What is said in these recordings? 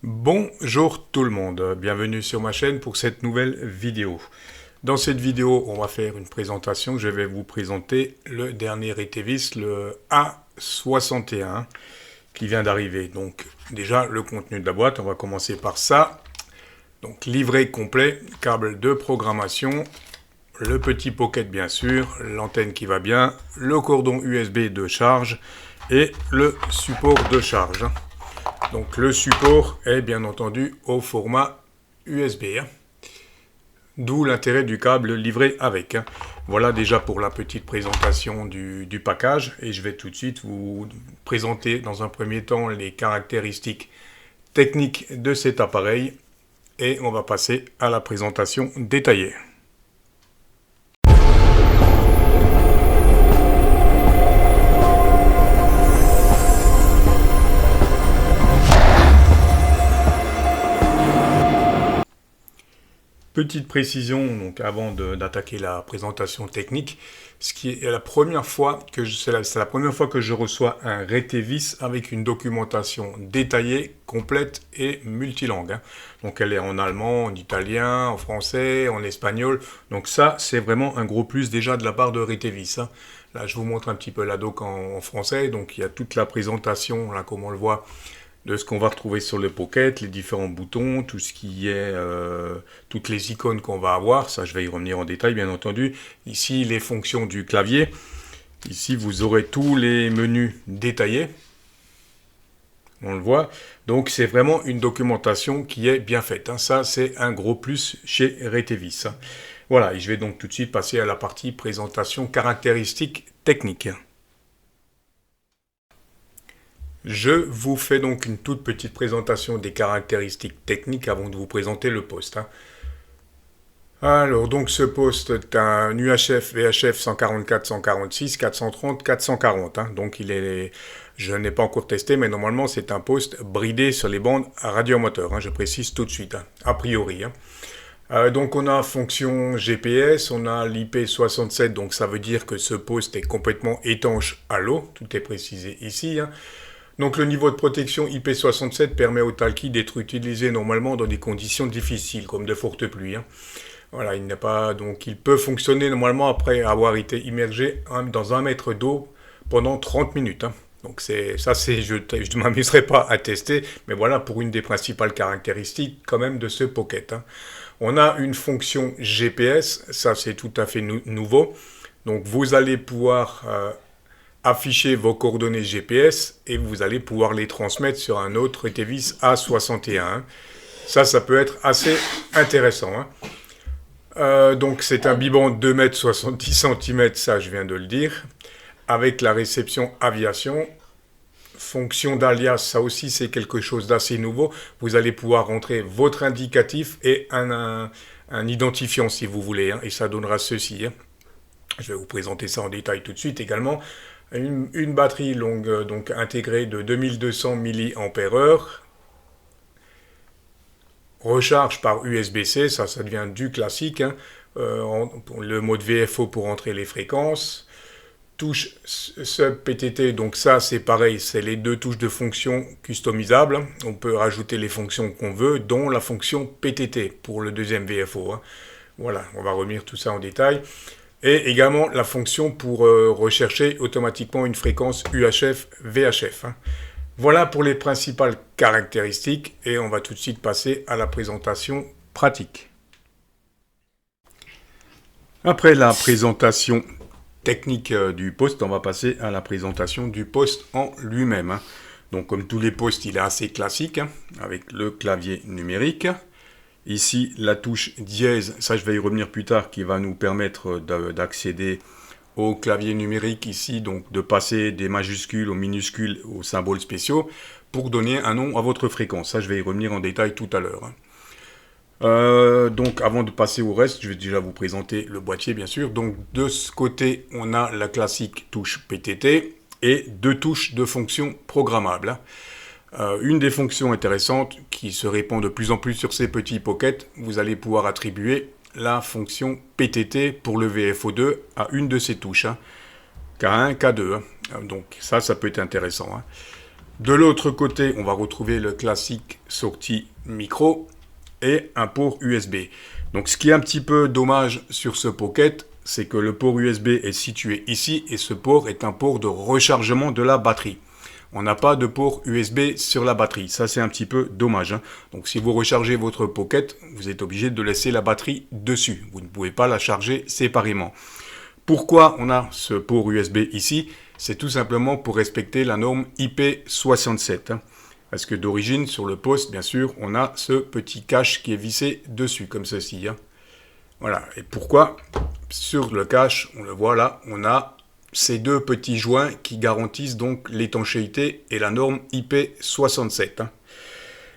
Bonjour tout le monde, bienvenue sur ma chaîne pour cette nouvelle vidéo. Dans cette vidéo, on va faire une présentation. Je vais vous présenter le dernier Retevis, le A61, qui vient d'arriver. Donc déjà, le contenu de la boîte, on va commencer par ça. Donc livret complet, câble de programmation, le petit pocket bien sûr, l'antenne qui va bien, le cordon USB de charge et le support de charge. Donc le support est bien entendu au format USB, d'où l'intérêt du câble livré avec. Voilà déjà pour la petite présentation du package, et je vais tout de suite vous présenter dans un premier temps les caractéristiques techniques de cet appareil, et on va passer à la présentation détaillée. Petite précision, donc avant d'attaquer la présentation technique, ce qui est la première fois que c'est la première fois que je reçois un Retevis avec une documentation détaillée, complète et multilingue. Donc elle est en allemand, en italien, en français, en espagnol. Donc ça, c'est vraiment un gros plus déjà de la part de Retevis. Là, je vous montre un petit peu la doc en français. Donc il y a toute la présentation, là, comme on le voit, de ce qu'on va retrouver sur le Pocket, les différents boutons, tout ce qui est, toutes les icônes qu'on va avoir. Ça, je vais y revenir en détail, bien entendu. Ici, les fonctions du clavier. Ici, vous aurez tous les menus détaillés. On le voit. Donc, c'est vraiment une documentation qui est bien faite. Ça, c'est un gros plus chez Retevis. Voilà, et je vais donc tout de suite passer à la partie présentation caractéristiques techniques. Je vous fais donc une toute petite présentation des caractéristiques techniques avant de vous présenter le poste. Alors, donc ce poste est un UHF VHF 144, 146, 430, 440. Donc je n'ai pas encore testé, mais normalement c'est un poste bridé sur les bandes radiomoteurs. Je précise tout de suite, a priori. Donc on a fonction GPS, on a l'IP67, donc ça veut dire que ce poste est complètement étanche à l'eau. Tout est précisé ici. Donc le niveau de protection IP67 permet au talkie d'être utilisé normalement dans des conditions difficiles, comme de fortes pluies. Voilà, il peut fonctionner normalement après avoir été immergé dans 1 mètre d'eau pendant 30 minutes. Donc je ne m'amuserai pas à tester, mais voilà pour une des principales caractéristiques quand même de ce Pocket. On a une fonction GPS, ça c'est tout à fait nouveau. Donc vous allez pouvoir afficher vos coordonnées GPS et vous allez pouvoir les transmettre sur un autre Retevis A61. Ça peut être assez intéressant. Donc c'est un biband 2 m 70 cm, ça je viens de le dire, avec la réception aviation. Fonction d'alias, ça aussi c'est quelque chose d'assez nouveau. Vous allez pouvoir rentrer votre indicatif et un identifiant si vous voulez, et ça donnera ceci. Je vais vous présenter ça en détail tout de suite également. Une batterie longue, donc intégrée de 2200 mAh. Recharge par USB-C, ça devient du classique. Le mode VFO pour entrer les fréquences. Touche sub PTT, donc ça c'est pareil, c'est les deux touches de fonction customisables. On peut rajouter les fonctions qu'on veut, dont la fonction PTT pour le deuxième VFO. Voilà, on va revenir tout ça en détail. Et également la fonction pour rechercher automatiquement une fréquence UHF, VHF. Voilà pour les principales caractéristiques, et on va tout de suite passer à la présentation pratique. Après la présentation technique du poste, on va passer à la présentation du poste en lui-même. Donc comme tous les postes, il est assez classique, avec le clavier numérique. Ici, la touche dièse, ça je vais y revenir plus tard, qui va nous permettre d'accéder au clavier numérique ici, donc de passer des majuscules aux minuscules, aux symboles spéciaux, pour donner un nom à votre fréquence. Ça, je vais y revenir en détail tout à l'heure. Donc, avant de passer au reste, je vais déjà vous présenter le boîtier, bien sûr. Donc, de ce côté, on a la classique touche PTT et 2 touches de fonctions programmables. Une des fonctions intéressantes qui se répand de plus en plus sur ces petits pockets, vous allez pouvoir attribuer la fonction PTT pour le VFO2 à une de ces touches, K1, K2. Donc ça peut être intéressant. De l'autre côté, on va retrouver le classique sortie micro et un port USB. Donc ce qui est un petit peu dommage sur ce Pocket, c'est que le port USB est situé ici et ce port est un port de rechargement de la batterie. On n'a pas de port USB sur la batterie. Ça, c'est un petit peu dommage, hein. Donc si vous rechargez votre Pocket, vous êtes obligé de laisser la batterie dessus. Vous ne pouvez pas la charger séparément. Pourquoi on a ce port USB ici? C'est tout simplement pour respecter la norme IP67. Hein. Parce que d'origine, sur le poste, bien sûr, on a ce petit cache qui est vissé dessus, comme ceci. Hein. Voilà. Et pourquoi? Sur le cache, on le voit là, on a ces deux petits joints qui garantissent donc l'étanchéité et la norme IP67. Hein.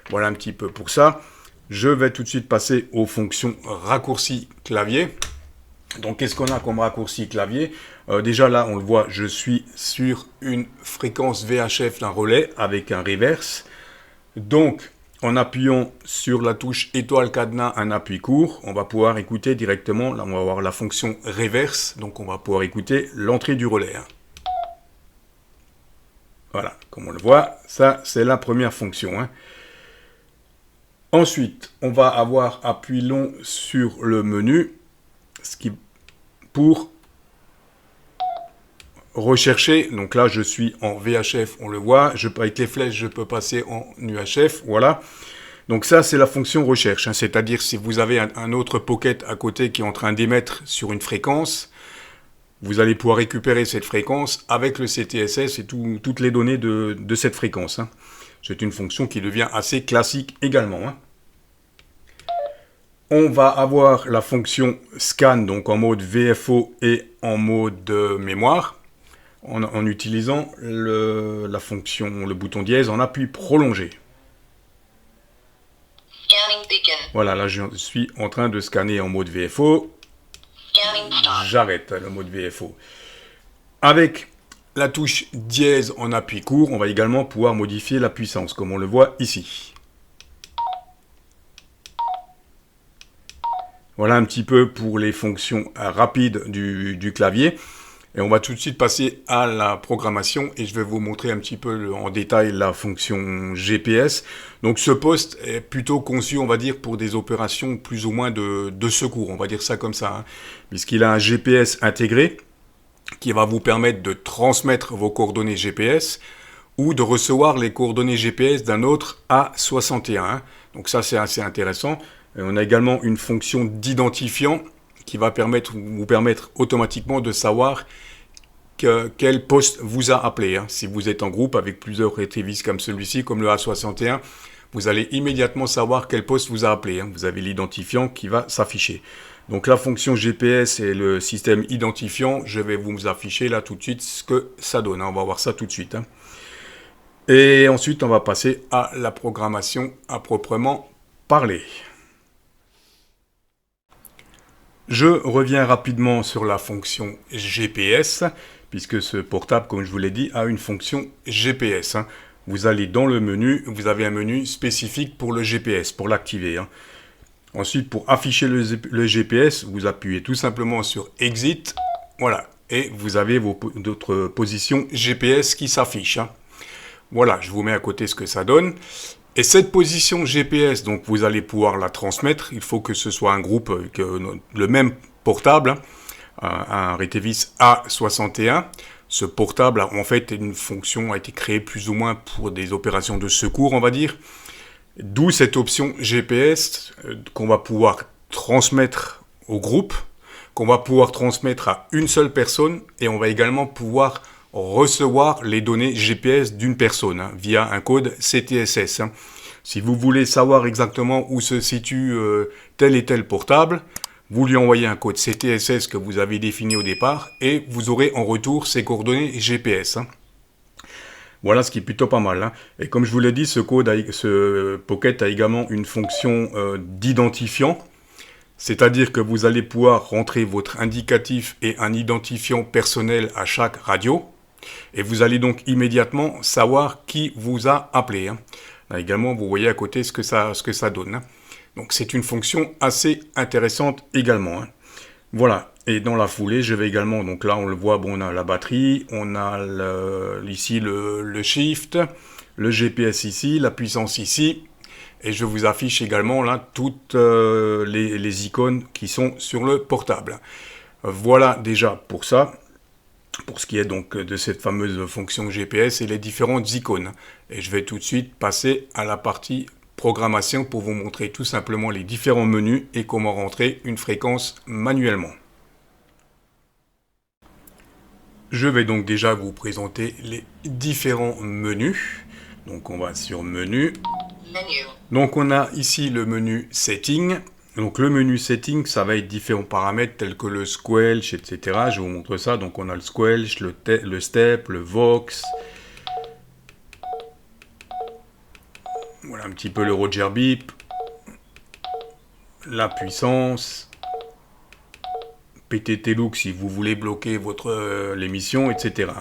Voilà un petit peu pour ça. Je vais tout de suite passer aux fonctions raccourci clavier. Donc, qu'est-ce qu'on a comme raccourci clavier? Déjà, là, on le voit, je suis sur une fréquence VHF d'un relais avec un reverse. Donc, en appuyant sur la touche étoile cadenas, un appui court, on va pouvoir écouter directement, là, on va avoir la fonction reverse. Donc, on va pouvoir écouter l'entrée du relais. Hein. Voilà, comme on le voit, ça, c'est la première fonction. Hein. Ensuite, on va avoir appui long sur le menu. Pour rechercher, donc là je suis en VHF, on le voit, avec les flèches je peux passer en UHF, voilà. Donc ça c'est la fonction recherche, hein, c'est-à-dire si vous avez un autre Pocket à côté qui est en train d'émettre sur une fréquence, vous allez pouvoir récupérer cette fréquence avec le CTSS et toutes les données de cette fréquence. Hein. C'est une fonction qui devient assez classique également. Hein. On va avoir la fonction scan, donc en mode VFO et en mode mémoire, en utilisant le bouton dièse en appui prolongé. Voilà, là je suis en train de scanner en mode VFO. J'arrête le mode VFO. Avec la touche dièse en appui court, on va également pouvoir modifier la puissance, comme on le voit ici. Voilà un petit peu pour les fonctions rapides du clavier. Et on va tout de suite passer à la programmation et je vais vous montrer un petit peu en détail la fonction GPS. Donc ce poste est plutôt conçu, on va dire, pour des opérations plus ou moins de secours, on va dire ça comme ça, hein, puisqu'il a un GPS intégré qui va vous permettre de transmettre vos coordonnées GPS ou de recevoir les coordonnées GPS d'un autre A61. Hein. Donc ça c'est assez intéressant. Et on a également une fonction d'identifiant qui va vous permettre automatiquement de savoir quel poste vous a appelé. Hein. Si vous êtes en groupe avec plusieurs rétrivis comme celui-ci, comme le A61, vous allez immédiatement savoir quel poste vous a appelé. Hein. Vous avez l'identifiant qui va s'afficher. Donc la fonction GPS et le système identifiant, je vais vous afficher là tout de suite ce que ça donne. Hein. On va voir ça tout de suite. Hein. Et ensuite, on va passer à la programmation à proprement parler. Je reviens rapidement sur la fonction GPS, puisque ce portable, comme je vous l'ai dit, a une fonction GPS. Hein. Vous allez dans le menu, vous avez un menu spécifique pour le GPS, pour l'activer. Hein. Ensuite, pour afficher le GPS, vous appuyez tout simplement sur Exit, voilà, et vous avez d'autres positions GPS qui s'affichent. Hein. Voilà, je vous mets à côté ce que ça donne. Et cette position GPS, donc vous allez pouvoir la transmettre. Il faut que ce soit un groupe, le même portable, un Retevis A61. Ce portable, en fait, une fonction a été créée plus ou moins pour des opérations de secours, on va dire. D'où cette option GPS qu'on va pouvoir transmettre au groupe, qu'on va pouvoir transmettre à une seule personne, et on va également pouvoir recevoir les données GPS d'une personne hein, via un code CTSS. Hein. Si vous voulez savoir exactement où se situe tel et tel portable, vous lui envoyez un code CTSS que vous avez défini au départ et vous aurez en retour ses coordonnées GPS. Hein. Voilà ce qui est plutôt pas mal. Hein. Et comme je vous l'ai dit, ce Pocket a également une fonction d'identifiant. C'est-à-dire que vous allez pouvoir rentrer votre indicatif et un identifiant personnel à chaque radio. Et vous allez donc immédiatement savoir qui vous a appelé. Hein. Là également, vous voyez à côté ce que ça donne. Hein. Donc c'est une fonction assez intéressante également. Hein. Voilà. Et dans la foulée, je vais également, donc là on le voit, bon, on a la batterie, on a ici le shift, le GPS ici, la puissance ici, et je vous affiche également là toutes les icônes qui sont sur le portable. Voilà déjà pour ça, pour ce qui est donc de cette fameuse fonction GPS et les différentes icônes. Et je vais tout de suite passer à la partie programmation pour vous montrer tout simplement les différents menus et comment rentrer une fréquence manuellement. Je vais donc déjà vous présenter les différents menus. Donc on va sur menu. Donc on a ici le menu setting. Donc le menu setting, ça va être différents paramètres tels que le squelch, etc. Je vous montre ça. Donc on a le squelch, le step, le vox. Voilà un petit peu le Roger Beep. La puissance. PTT Look si vous voulez bloquer votre l'émission, etc.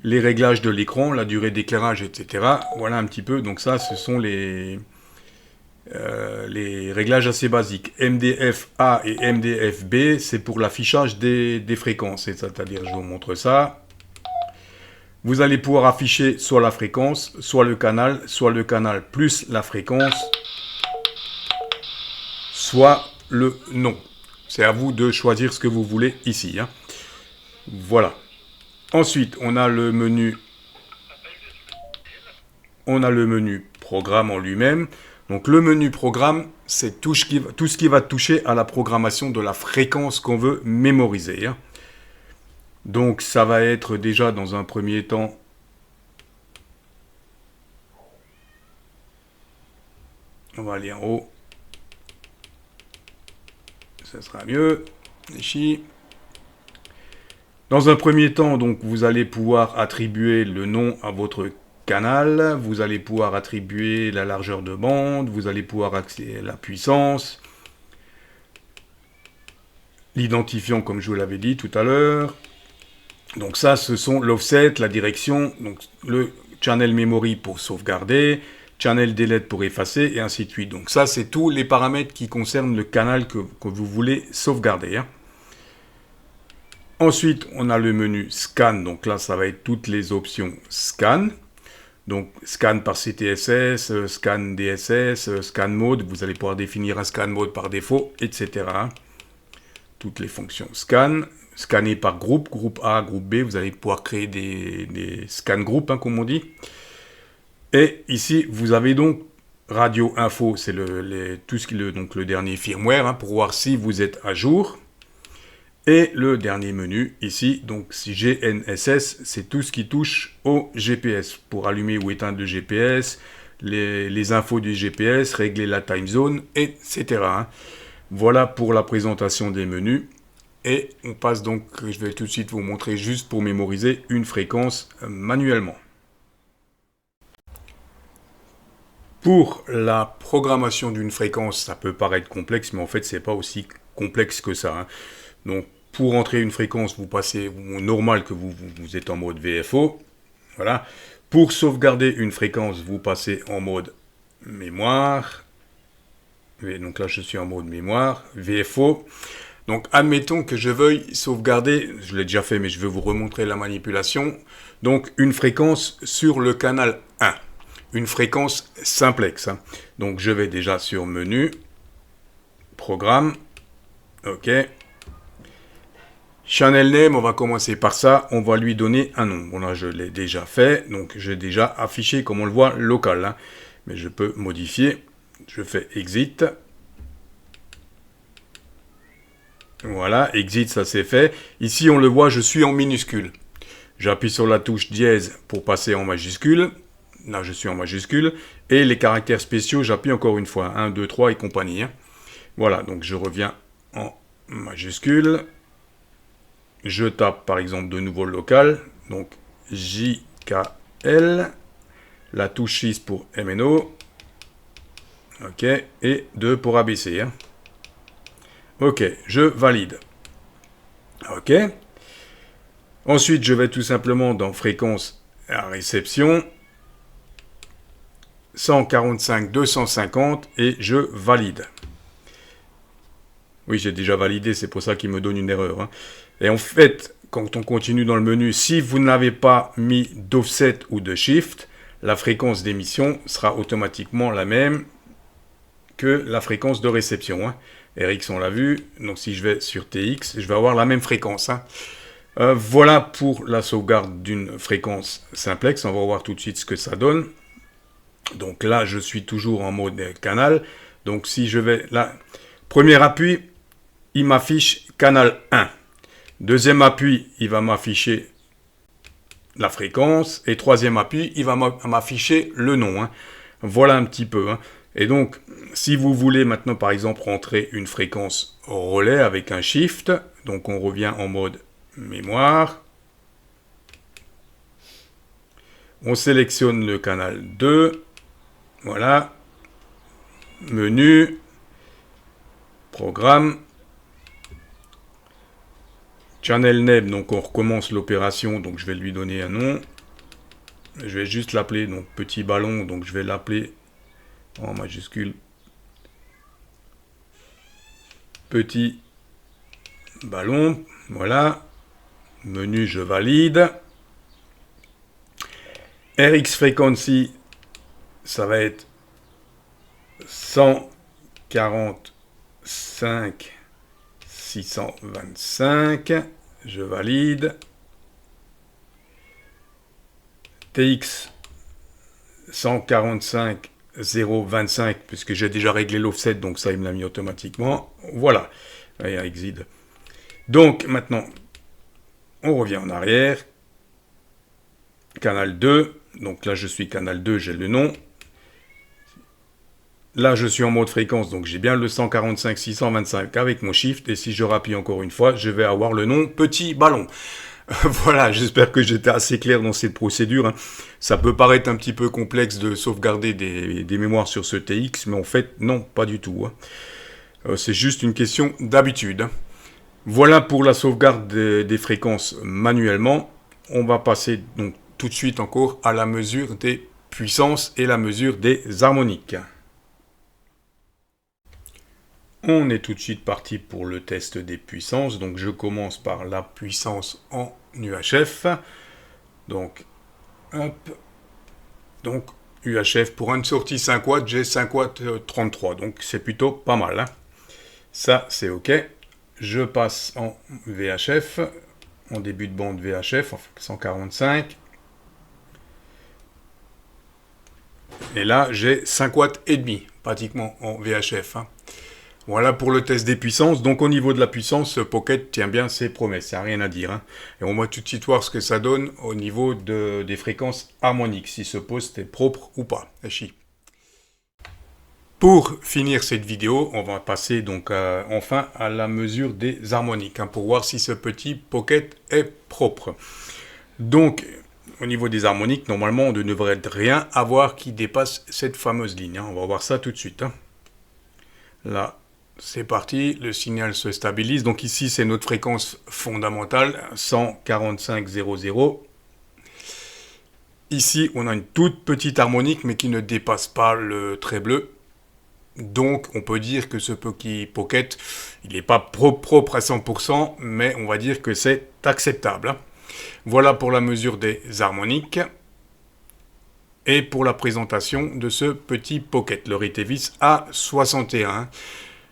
Les réglages de l'écran, la durée d'éclairage, etc. Voilà un petit peu. Donc ça, ce sont les réglages assez basiques. MDF-A et MDF-B, c'est pour l'affichage des fréquences. C'est-à-dire, je vous montre ça. Vous allez pouvoir afficher soit la fréquence, soit le canal plus la fréquence, soit le nom. C'est à vous de choisir ce que vous voulez ici. Voilà. Ensuite, on a le menu programme en lui-même. Donc le menu programme, c'est tout ce qui va toucher à la programmation de la fréquence qu'on veut mémoriser. Donc ça va être déjà dans un premier temps on va aller en haut. Ça sera mieux. Ici. Dans un premier temps, donc, vous allez pouvoir attribuer le nom à votre canal, vous allez pouvoir attribuer la largeur de bande, vous allez pouvoir accéder à la puissance, l'identifiant comme je vous l'avais dit tout à l'heure. Donc ça, ce sont l'offset, la direction, donc le channel memory pour sauvegarder, channel delete pour effacer, et ainsi de suite. Donc ça, c'est tous les paramètres qui concernent le canal que vous voulez sauvegarder. Ensuite, on a le menu scan. Donc là, ça va être toutes les options scan. Donc scan par CTSS, scan DSS, scan mode. Vous allez pouvoir définir un scan mode par défaut, etc. Toutes les fonctions scan. Scanner par groupe, groupe A, groupe B. Vous allez pouvoir créer des scan groupes, comme on dit. Et ici, vous avez donc radio info, c'est le dernier firmware, pour voir si vous êtes à jour. Et le dernier menu ici, donc GNSS, c'est tout ce qui touche au GPS, pour allumer ou éteindre le GPS, les infos du GPS, régler la time zone, etc. Voilà pour la présentation des menus. Et on passe donc, je vais tout de suite vous montrer juste pour mémoriser une fréquence manuellement. Pour la programmation d'une fréquence, ça peut paraître complexe, mais en fait, c'est pas aussi complexe que ça. Donc, pour entrer une fréquence, vous passez au normal que vous êtes en mode VFO. Voilà. Pour sauvegarder une fréquence, vous passez en mode mémoire. Et donc là, je suis en mode mémoire, VFO. Donc, admettons que je veuille sauvegarder, je l'ai déjà fait, mais je vais vous remontrer la manipulation. Donc, une fréquence sur le canal 1. Une fréquence simplex. Donc, je vais déjà sur menu, programme, ok. Channel name, on va commencer par ça, on va lui donner un nom. Bon là, je l'ai déjà fait, donc j'ai déjà affiché, comme on le voit, local. Mais je peux modifier, je fais exit. Voilà, exit, ça c'est fait. Ici, on le voit, je suis en minuscule. J'appuie sur la touche dièse pour passer en majuscule. Là, je suis en majuscule. Et les caractères spéciaux, j'appuie encore une fois. 1, 2, 3 et compagnie. Voilà, donc je reviens en majuscule. Je tape par exemple de nouveau le local. Donc JKL. La touche 6 pour MNO. Ok. Et 2 pour ABC. Ok, je valide. Ok. Ensuite, je vais tout simplement dans fréquence à réception. 145 250 et je valide. Oui, j'ai déjà validé, c'est pour ça qu'il me donne une erreur. Et en fait, quand on continue dans le menu, si vous n'avez pas mis d'offset ou de shift, la fréquence d'émission sera automatiquement la même que la fréquence de réception. Hein. RX, on l'a vu, donc si je vais sur TX, je vais avoir la même fréquence. Hein. Voilà pour la sauvegarde d'une fréquence simplex. On va voir tout de suite ce que ça donne. Donc là, je suis toujours en mode canal. Donc si je vais là, premier appui, il m'affiche canal 1. Deuxième appui, il va m'afficher la fréquence. Et troisième appui, il va m'afficher le nom. Hein. Voilà un petit peu. Hein. Et donc, si vous voulez maintenant, par exemple, rentrer une fréquence relais avec un shift, donc on revient en mode mémoire. On sélectionne le canal 2. Voilà. Menu. Programme. Channel name, donc on recommence l'opération, donc je vais lui donner un nom. Je vais juste l'appeler, donc petit ballon, donc je vais l'appeler en majuscule. Petit ballon, voilà. Menu, je valide. RX frequency, ça va être 145 625, je valide. TX 145 025, puisque j'ai déjà réglé l'offset, donc ça il me l'a mis automatiquement. Voilà, et exit. Donc maintenant, on revient en arrière. Canal 2, donc là je suis canal 2, j'ai le nom. Là, je suis en mode fréquence, donc j'ai bien le 145 625 avec mon shift. Et si je rappuie encore une fois, je vais avoir le nom petit ballon. Voilà, j'espère que j'étais assez clair dans cette procédure. Hein. Ça peut paraître un petit peu complexe de sauvegarder des mémoires sur ce TX, mais en fait, non, pas du tout. Hein. C'est juste une question d'habitude. Hein. Voilà pour la sauvegarde des fréquences manuellement. On va passer donc tout de suite encore à la mesure des puissances et la mesure des harmoniques. On est tout de suite parti pour le test des puissances. Donc je commence par la puissance en UHF. Donc, hop. Donc, UHF pour une sortie 5 watts, j'ai 5 watts 33. Donc c'est plutôt pas mal. Hein. Ça, c'est OK. Je passe en VHF, en début de bande VHF, en 145. Et là, j'ai 5 watts et demi, pratiquement en VHF. Hein. Voilà pour le test des puissances. Donc au niveau de la puissance, Pocket tient bien ses promesses, il n'y a rien à dire. Hein. Et on va tout de suite voir ce que ça donne au niveau des fréquences harmoniques, si ce poste est propre ou pas. Pour finir cette vidéo, on va passer donc enfin à la mesure des harmoniques, hein, pour voir si ce petit Pocket est propre. Donc au niveau des harmoniques, normalement on ne devrait rien avoir qui dépasse cette fameuse ligne. Hein. On va voir ça tout de suite. Hein. Là. C'est parti, le signal se stabilise. Donc ici, c'est notre fréquence fondamentale, 145.00. Ici, on a une toute petite harmonique, mais qui ne dépasse pas le trait bleu. Donc, on peut dire que ce petit Pocket, il n'est pas propre à 100%, mais on va dire que c'est acceptable. Voilà pour la mesure des harmoniques. Et pour la présentation de ce petit Pocket, le Retevis A61.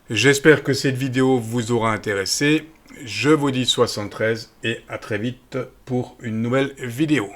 J'espère que cette vidéo vous aura intéressé. Je vous dis 73 et à très vite pour une nouvelle vidéo.